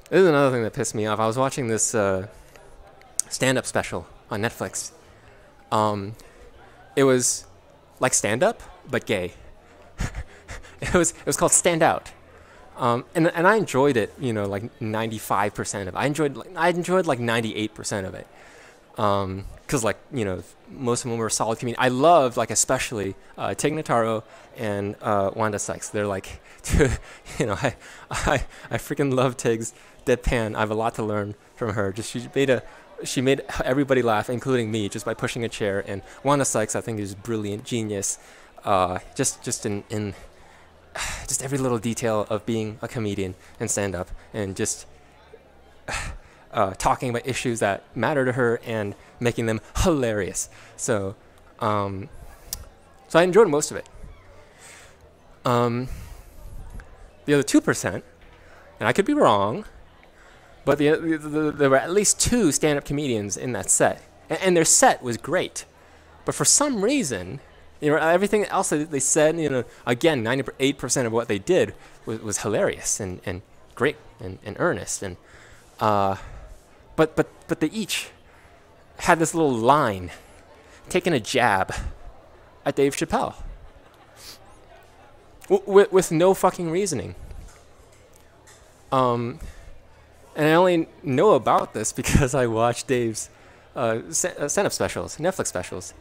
This is another thing that pissed me off. I was watching this stand-up special on Netflix. It was like stand-up, but gay. It was called Stand Out. And I enjoyed it, like 95% of it. I enjoyed like 98% of it. Because most of them were solid comedians. I loved, like, especially Tig Notaro and Wanda Sykes. They're like, I freaking love Tig's deadpan. I have a lot to learn from her. She made everybody laugh, including me, just by pushing a chair. And Wanda Sykes, I think, is brilliant, genius. Just in just every little detail of being a comedian and stand up, and just talking about issues that matter to her and making them hilarious. So I enjoyed most of it. The other 2%, and I could be wrong, but there were at least 2 stand-up comedians in that set, and their set was great. But for some reason, everything else that they said, again, 98% of what they did was hilarious and great and earnest. And but they each had this little line, taking a jab at Dave Chappelle, with no fucking reasoning. And I only know about this because I watched Dave's stand-up specials, Netflix specials.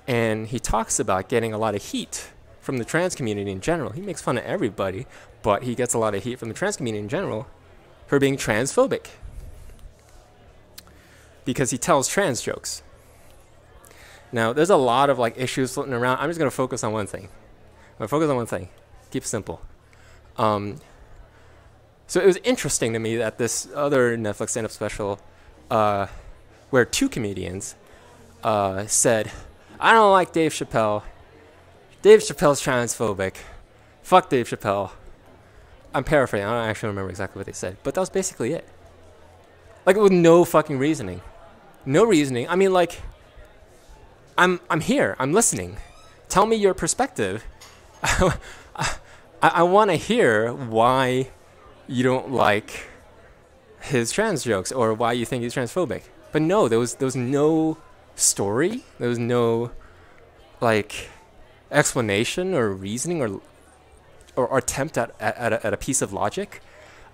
And he talks about getting a lot of heat from the trans community in general. He makes fun of everybody, but he gets a lot of heat from the trans community in general for being transphobic, because he tells trans jokes. Now, there's a lot of issues floating around. I'm just going to focus on one thing. Keep it simple. So it was interesting to me that this other Netflix stand-up special, where 2 comedians said, I don't like Dave Chappelle. Dave Chappelle's transphobic. Fuck Dave Chappelle. I'm paraphrasing. I don't actually remember exactly what they said, but that was basically it. With no fucking reasoning. No reasoning. I mean, I'm here. I'm listening. Tell me your perspective. I want to hear why you don't like his trans jokes or why you think he's transphobic. But no, there was no story. There was no explanation or reasoning or attempt at a piece of logic.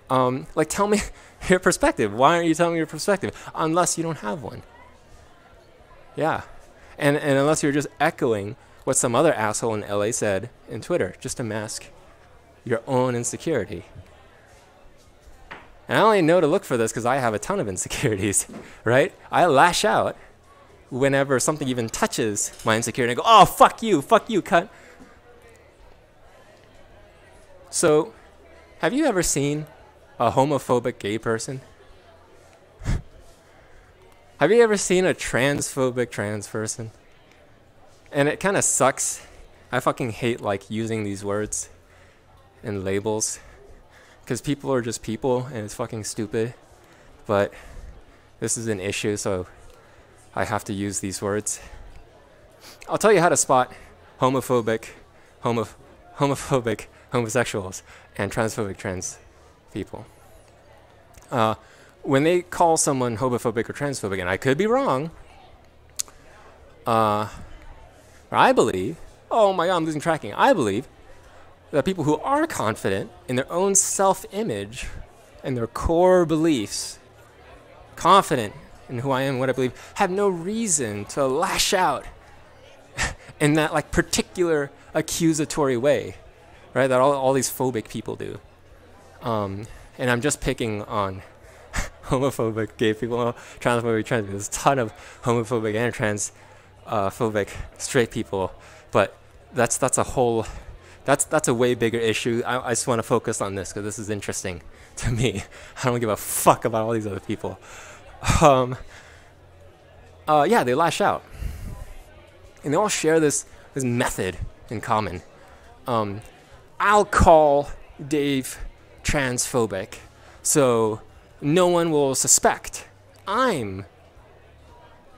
Tell me your perspective. Why aren't you telling me your perspective? Unless you don't have one. Yeah. And unless you're just echoing what some other asshole in LA said in Twitter, just to mask your own insecurity. And I only know to look for this because I have a ton of insecurities, right? I lash out whenever something even touches my insecurity. I go, oh, fuck you, cunt. So, have you ever seen a homophobic gay person? Have you ever seen a transphobic trans person? And it kind of sucks. I fucking hate using these words and labels, because people are just people and it's fucking stupid. But this is an issue, so I have to use these words. I'll tell you how to spot homophobic homosexuals and transphobic trans people. When they call someone homophobic or transphobic, and I could be wrong, I believe, oh my god, I'm losing tracking. I believe that people who are confident in their own self-image and their core beliefs, confident in who I am, what I believe, have no reason to lash out in that particular accusatory way, right? That all these phobic people do. And I'm just picking on homophobic gay people, transphobic trans people. There's a ton of homophobic and transphobic straight people, but that's a way bigger issue. I just want to focus on this because this is interesting to me. I don't give a fuck about all these other people. Yeah, they lash out, and they all share this method in common. I'll call Dave transphobic, so no one will suspect I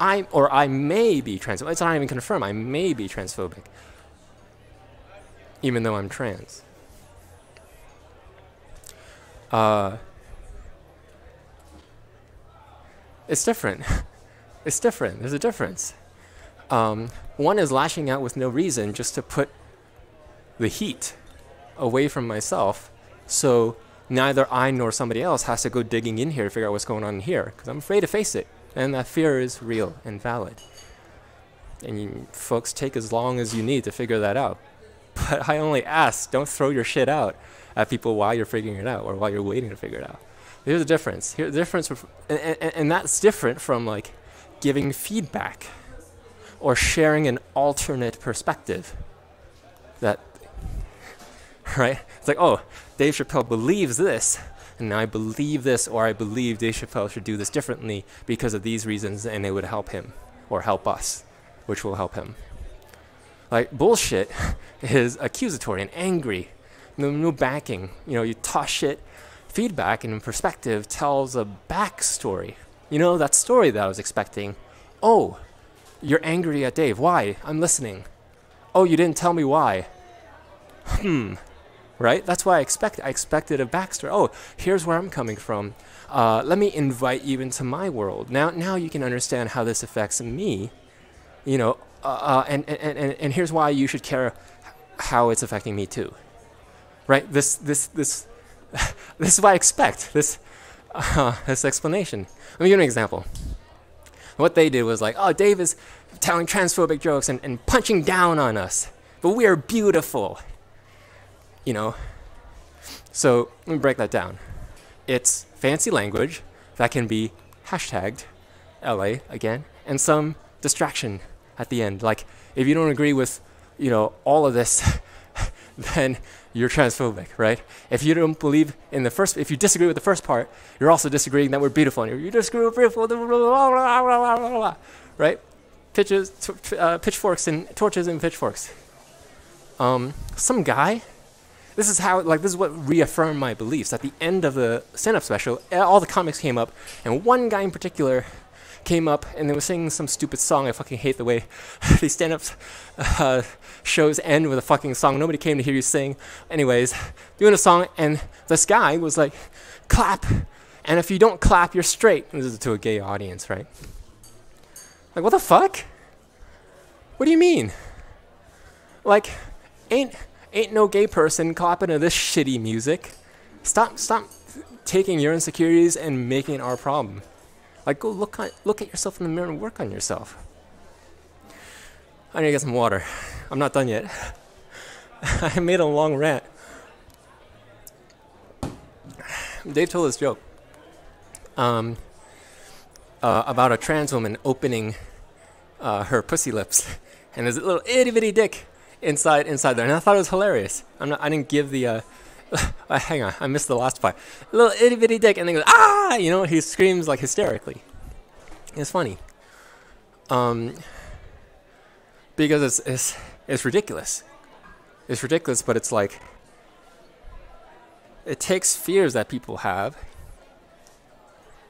may be transphobic. It's not even confirmed. I may be transphobic, even though I'm trans. It's different. It's different. There's a difference. One is lashing out with no reason just to put the heat away from myself, so neither I nor somebody else has to go digging in here to figure out what's going on here, because I'm afraid to face it. And that fear is real and valid. And you folks take as long as you need to figure that out. But I only ask, don't throw your shit out at people while you're figuring it out or while you're waiting to figure it out. Here's the difference. Here's the difference, and that's different from like giving feedback or sharing an alternate perspective. That, right? It's like, oh, Dave Chappelle believes this, and I believe this, or I believe Dave Chappelle should do this differently because of these reasons, and it would help him or help us, which will help him. Like, bullshit is accusatory and angry. No backing. You know, you toss shit. Feedback and perspective tells a backstory. You know, that story that I was expecting. Oh, you're angry at Dave. Why? I'm listening. Oh, you didn't tell me why. Right? That's what I expected. I expected a backstory. Oh, here's where I'm coming from. Let me invite you into my world. Now you can understand how this affects me. You know, and here's why you should care how it's affecting me too. Right? This is what I expect. This explanation. Let me give you an example. What they did was like, oh, Dave is telling transphobic jokes and punching down on us, but we are beautiful. You know. So let me break that down. It's fancy language that can be hashtagged LA again, and some distraction at the end. Like, if you don't agree with, you know, all of this, then you're transphobic, right? If you don't believe in the first, if you disagree with the first part, you're also disagreeing that we're beautiful. And you disagree with beautiful, right? Pitchforks and torches and pitchforks. Some guy, this is what reaffirmed my beliefs. At the end of the stand-up special, all the comics came up, and one guy in particular came up and they were singing some stupid song. I fucking hate the way these stand-up shows end with a fucking song. Nobody came to hear you sing. Anyways, doing a song, and this guy was like, clap, and if you don't clap, you're straight. And this is to a gay audience, right? Like, what the fuck? What do you mean? Like, ain't no gay person clapping to this shitty music. Stop taking your insecurities and making it our problem. Like, go look at yourself in the mirror and work on yourself. I need to get some water. I'm not done yet. I made a long rant. Dave told this joke about a trans woman opening her pussy lips, and there's a little itty bitty dick inside there, and I thought it was hilarious. I didn't give the hang on, I missed the last part. A little itty bitty dick, and then goes, ah! You know, he screams like hysterically. It's funny. Because it's ridiculous. It's ridiculous, but it's like, it takes fears that people have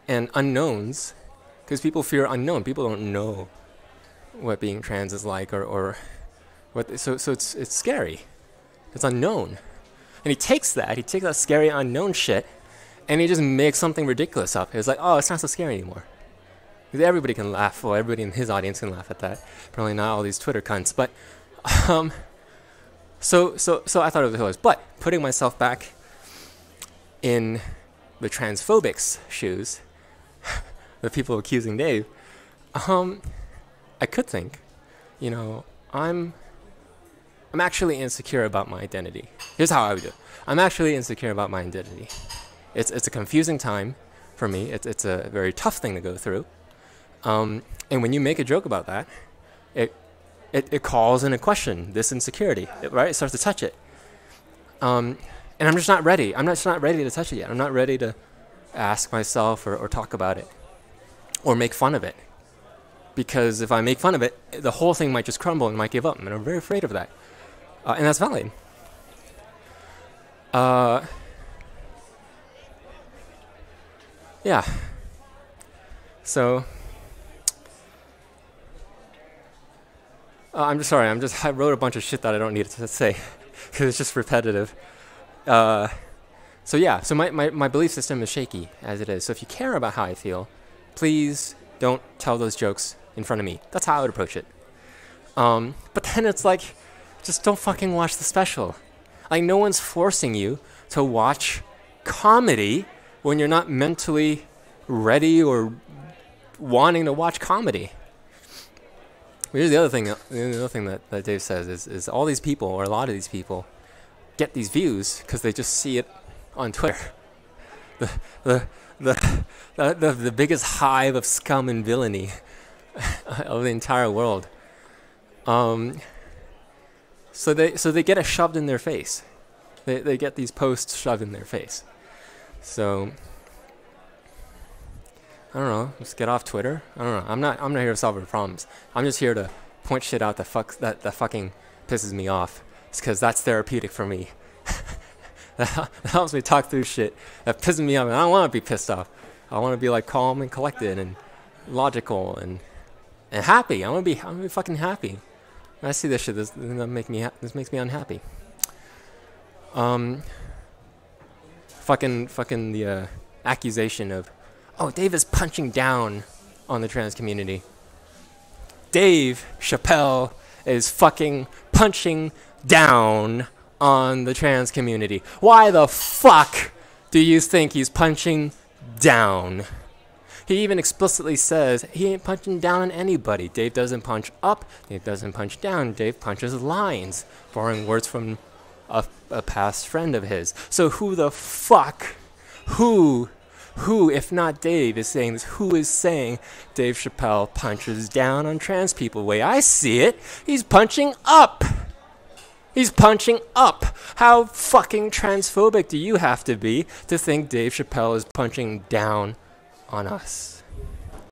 and unknowns, because people fear unknown. People don't know what being trans is like, or what. So it's scary. It's unknown. And he takes that scary unknown shit, and he just makes something ridiculous up. It's like, oh, it's not so scary anymore. Because everybody can laugh, well, everybody in his audience can laugh at that. Probably not all these Twitter cunts, but so I thought it was hilarious. But putting myself back in the transphobics' shoes, the people accusing Dave, I could think, you know, I'm actually insecure about my identity. Here's how I would do it. I'm actually insecure about my identity. It's a confusing time for me. It's a very tough thing to go through. And when you make a joke about that, it calls into question this insecurity, right? It starts to touch it. And I'm just not ready. I'm just not ready to touch it yet. I'm not ready to ask myself or talk about it or make fun of it. Because if I make fun of it, the whole thing might just crumble and might give up. And I'm very afraid of that. And that's valid. Yeah. So, I'm just sorry. I wrote a bunch of shit that I don't need to say because it's just repetitive. So yeah. So my belief system is shaky as it is. So if you care about how I feel, please don't tell those jokes in front of me. That's how I would approach it. But then it's like, just don't fucking watch the special. Like, no one's forcing you to watch comedy when you're not mentally ready or wanting to watch comedy. Here's the other thing. The other thing that Dave says is all these people, or a lot of these people, get these views because they just see it on Twitter. The biggest hive of scum and villainy of the entire world. So they get it shoved in their face. They get these posts shoved in their face. So I don't know. Just get off Twitter. I don't know. I'm not here to solve your problems. I'm just here to point shit out that fucking pisses me off. It's because that's therapeutic for me. That helps me talk through shit that pisses me off. And I don't want to be pissed off. I want to be like calm and collected and logical and happy. I want to be fucking happy. When I see this shit, this makes me unhappy. Fucking the accusation of, oh, Dave is punching down on the trans community. Dave Chappelle is fucking punching down on the trans community. Why the fuck do you think he's punching down? He even explicitly says he ain't punching down on anybody. Dave doesn't punch up. Dave doesn't punch down. Dave punches lines, borrowing words from a past friend of his. So who the fuck, who, if not Dave, is saying this? Who is saying Dave Chappelle punches down on trans people? The way I see it, he's punching up. He's punching up. How fucking transphobic do you have to be to think Dave Chappelle is punching down on us?